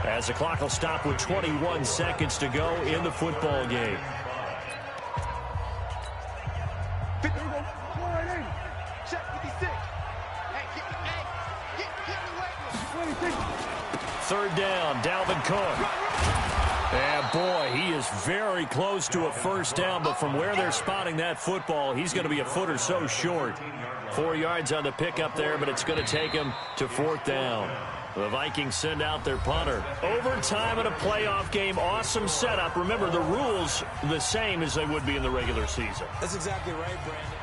as the clock will stop with 21 seconds to go in the football game. Check 56. Hey, get away. 3rd down, Dalvin Cook. And boy, he is very close to a first down, but from where they're spotting that football, he's going to be a foot or so short. 4 yards on the pickup there, but it's going to take him to 4th down. The Vikings send out their punter. Overtime in a playoff game, awesome setup. Remember, the rules the same as they would be in the regular season. That's exactly right, Brandon.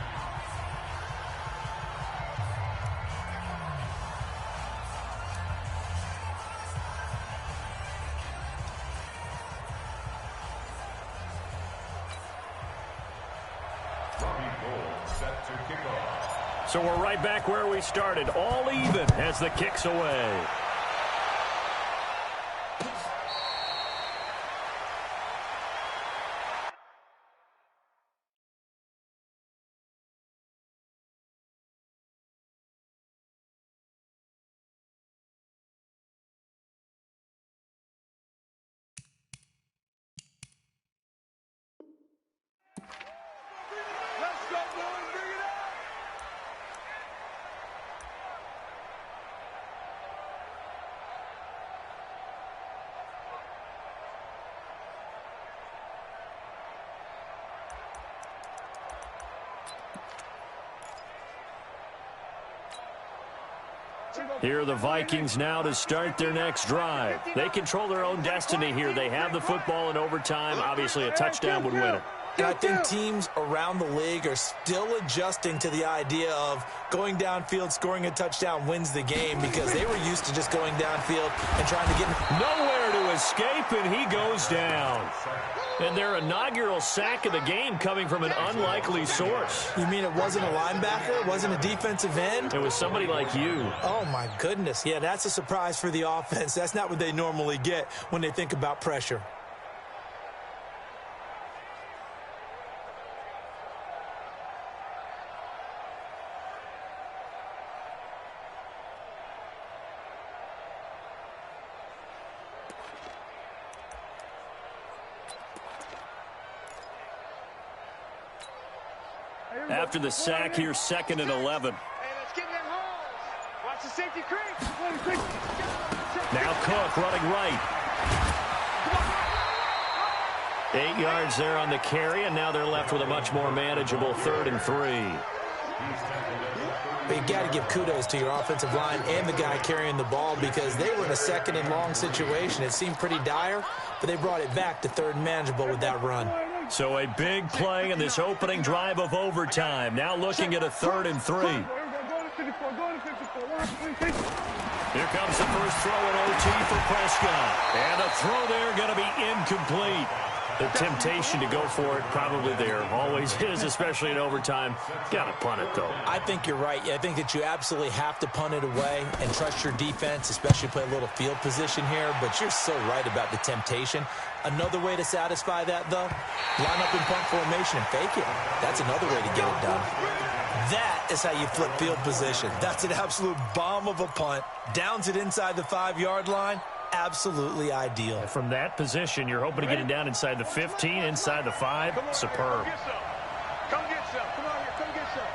So we're right back where we started, all even as the kick's away. Here are the Vikings now to start their next drive. They control their own destiny here. They have the football in overtime. Obviously, a touchdown would win it. And I think teams around the league are still adjusting to the idea of going downfield, scoring a touchdown wins the game, because they were used to just going downfield and trying to get nowhere to escape, and he goes down. And their inaugural sack of the game coming from an unlikely source. You mean it wasn't a linebacker? It wasn't a defensive end? It was somebody like you. Oh, my goodness. Yeah, that's a surprise for the offense. That's not what they normally get when they think about pressure. After the sack, here's 2nd and 11. Hey, let's get in them holes. Watch the safety creep. Now Cook running right. 8 yards there on the carry, and now they're left with a much more manageable 3rd and 3. But you got to give kudos to your offensive line and the guy carrying the ball, because they were in a 2nd and long situation. It seemed pretty dire, but they brought it back to 3rd and manageable with that run. So a big play in this opening drive of overtime. Now looking at a 3rd and 3. Here comes the first throw in OT for Prescott. And a throw there going to be incomplete. The temptation to go for it probably there. Always is, especially in overtime. Got to punt it, though. I think you're right. I think that you absolutely have to punt it away and trust your defense, especially play a little field position here. But you're so right about the temptation. Another way to satisfy that, though, line up in punt formation and fake it. That's another way to get it done. That is how you flip field position. That's an absolute bomb of a punt. Downs it inside the 5-yard line. Absolutely ideal. From that position, you're hoping to get it down inside the 15, inside the 5. Superb. Come get some. Come on here. Come get some.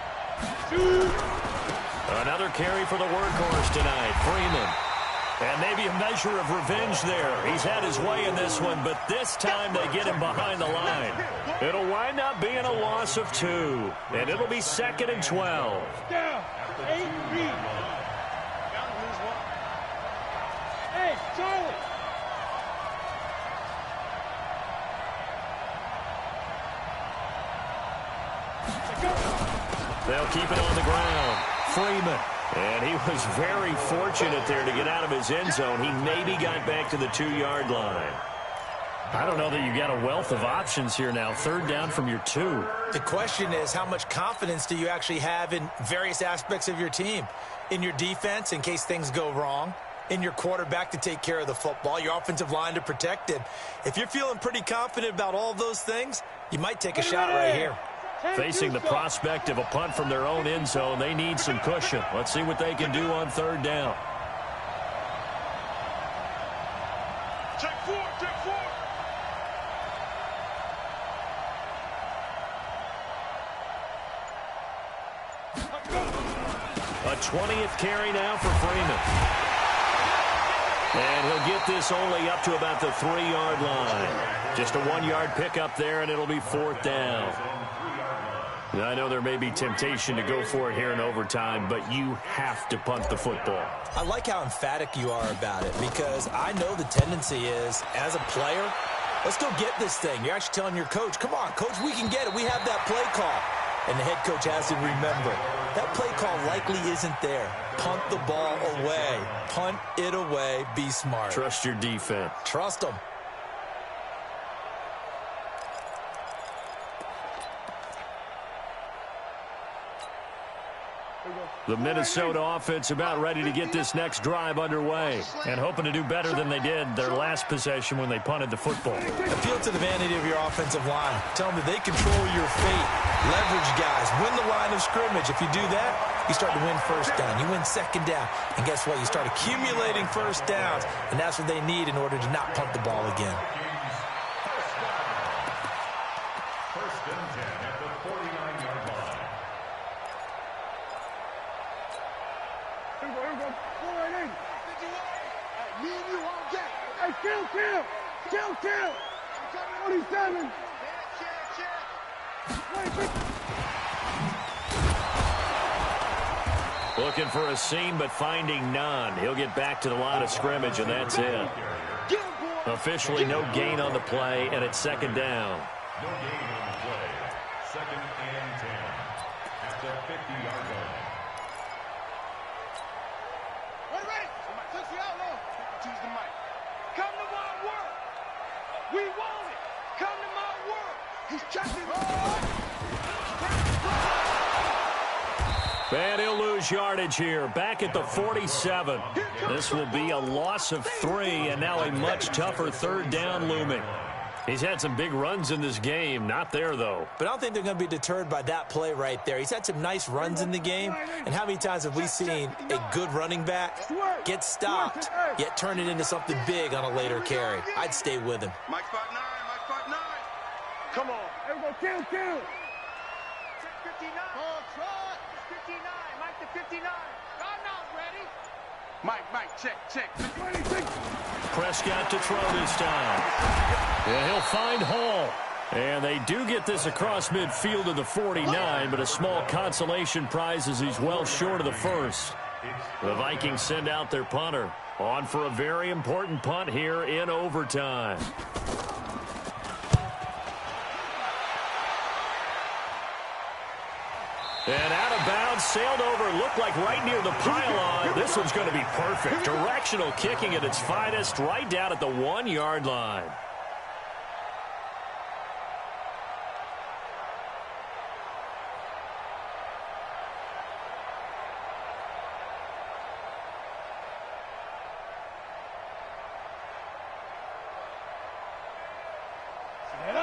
Another carry for the workhorse tonight, Freeman. And maybe a measure of revenge there. He's had his way in this one, but this time they get him behind the line. It'll wind up being a loss of 2, and it'll be 2nd and 12. Down. 8 feet. Hey, Charlie. They'll keep it on the ground. Freeman. And he was very fortunate there to get out of his end zone. He maybe got back to the 2-yard line. I don't know that you got a wealth of options here now. 3rd down from your 2. The question is, how much confidence do you actually have in various aspects of your team? In your defense, in case things go wrong. In your quarterback to take care of the football. Your offensive line to protect it. If you're feeling pretty confident about all those things, you might take a shot right here. Facing the prospect of a punt from their own end zone, they need some cushion. Let's see what they can do on 3rd down. Check 4, check 4. A 20th carry now for Freeman. And he'll get this only up to about the 3-yard line. Just a 1-yard pickup there, and it'll be 4th down. Now, I know there may be temptation to go for it here in overtime, but you have to punt the football. I like how emphatic you are about it, because I know the tendency is, as a player, let's go get this thing. You're actually telling your coach, come on, coach, we can get it. We have that play call. And the head coach has to remember, that play call likely isn't there. Punt the ball away. Punt it away. Be smart. Trust your defense. Trust them. The Minnesota offense about ready to get this next drive underway and hoping to do better than they did their last possession when they punted the football. Appeal to the vanity of your offensive line. Tell them that they control your fate. Leverage guys. Win the line of scrimmage. If you do that, you start to win 1st down. You win 2nd down. And guess what? You start accumulating 1st downs. And that's what they need in order to not punt the ball again. 1st and 10 at the 49-yard line. Here we go. Go right in. Me and you all get. Hey, kill. 47. Check. Wait. Looking for a seam, but finding none. He'll get back to the line of scrimmage, and that's it. Officially no gain on the play, and it's second down. No gain on the play. 2nd and 10 at the 50-yard line. Ready? Touch the outlaw. Choose the mic. Come to my world. We want it. Come to my world. He's checking. And he'll lose yardage here. Back at the 47. This will be a loss of 3, and now a much tougher third down looming. He's had some big runs in this game. Not there, though. But I don't think they're going to be deterred by that play right there. He's had some nice runs in the game. And how many times have we seen a good running back get stopped, yet turn it into something big on a later carry? I'd stay with him. Mike 5'9", Mike 5'9". Come on. There we go, kill. Check 59. Oh, try. 59. Mike to 59. I'm not ready. Mike, check. 26. Prescott to throw this time. Yeah, he'll find Hall. And they do get this across midfield to the 49, but a small consolation prize as he's well short of the first. The Vikings send out their punter. On for a very important punt here in overtime. And out of bounds, sailed over, looked like right near the pylon. This one's going to be perfect. Directional kicking at its finest, right down at the 1-yard line.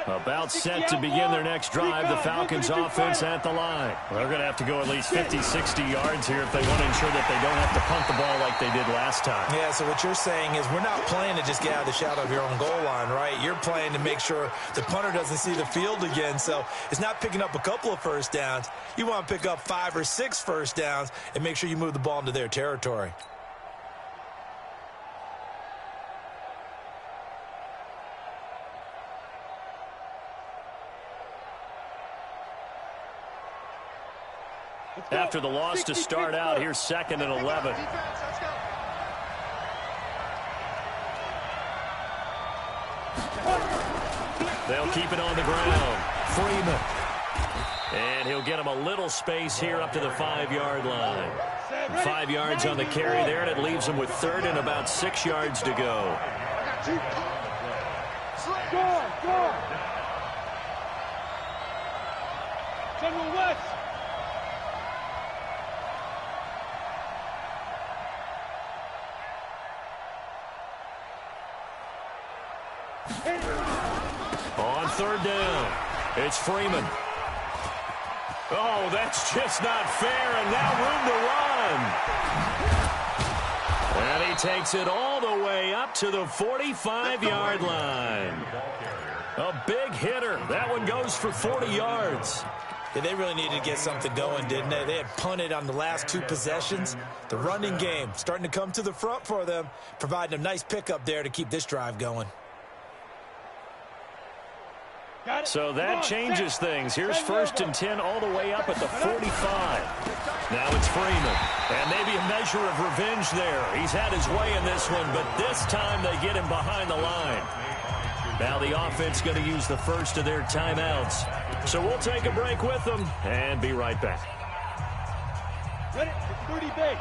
About set to begin their next drive, the Falcons offense at the line. They're going to have to go at least 50, 60 yards here if they want to ensure that they don't have to punt the ball like they did last time. Yeah, so what you're saying is we're not playing to just get out of the shadow of your own goal line, right? You're playing to make sure the punter doesn't see the field again. So it's not picking up a couple of first downs. You want to pick up 5 or 6 first downs and make sure you move the ball into their territory. After the loss to start out, here's 2nd and 11. They'll keep it on the ground. Freeman. And he'll get him a little space here up to the 5-yard line. 5 yards on the carry there, and it leaves him with 3rd and about 6 yards to go. Go! General West! On 3rd down, it's Freeman. Oh, that's just not fair, and now room to run. And he takes it all the way up to the 45-yard line. A big hitter. That one goes for 40 yards. Yeah, they really needed to get something going, didn't they? They had punted on the last 2 possessions. The running game starting to come to the front for them, providing a nice pickup there to keep this drive going. So that changes things. Here's 1st and 10 all the way up at the 45. Now it's Freeman. And maybe a measure of revenge there. He's had his way in this one, but this time they get him behind the line. Now the offense going to use the first of their timeouts. So we'll take a break with them and be right back. Ready? 30 base.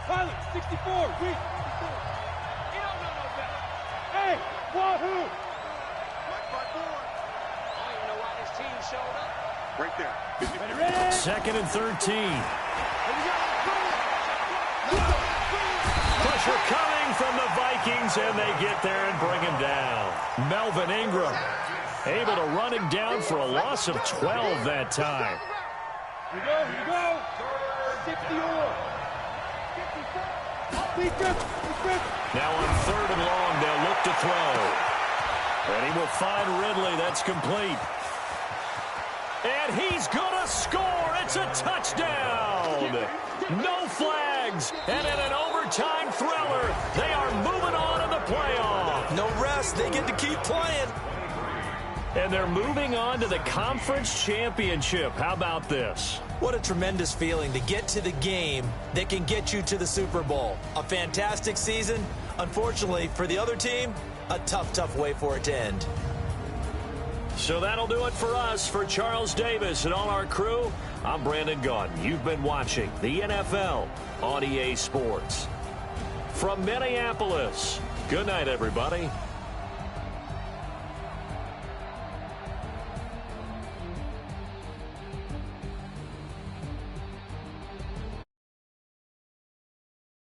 Pilot, 64. Weak. You don't know no better. Hey, wahoo! Showed up. Right there. Ready? 2nd and 13. Pressure coming from the Vikings, and they get there and bring him down. Melvin Ingram able to run him down for a loss of 12 that time. Here we go. 60 Now on 3rd and long, they'll look to throw. And he will find Ridley. That's complete. And he's going to score. It's a touchdown. No flags. And in an overtime thriller, they are moving on in the playoff. No rest. They get to keep playing. And they're moving on to the conference championship. How about this? What a tremendous feeling to get to the game that can get you to the Super Bowl. A fantastic season. Unfortunately, for the other team, a tough way for it to end. So that'll do it for us. For Charles Davis and all our crew, I'm Brandon Gaudin. You've been watching the NFL on EA Sports. From Minneapolis, good night, everybody.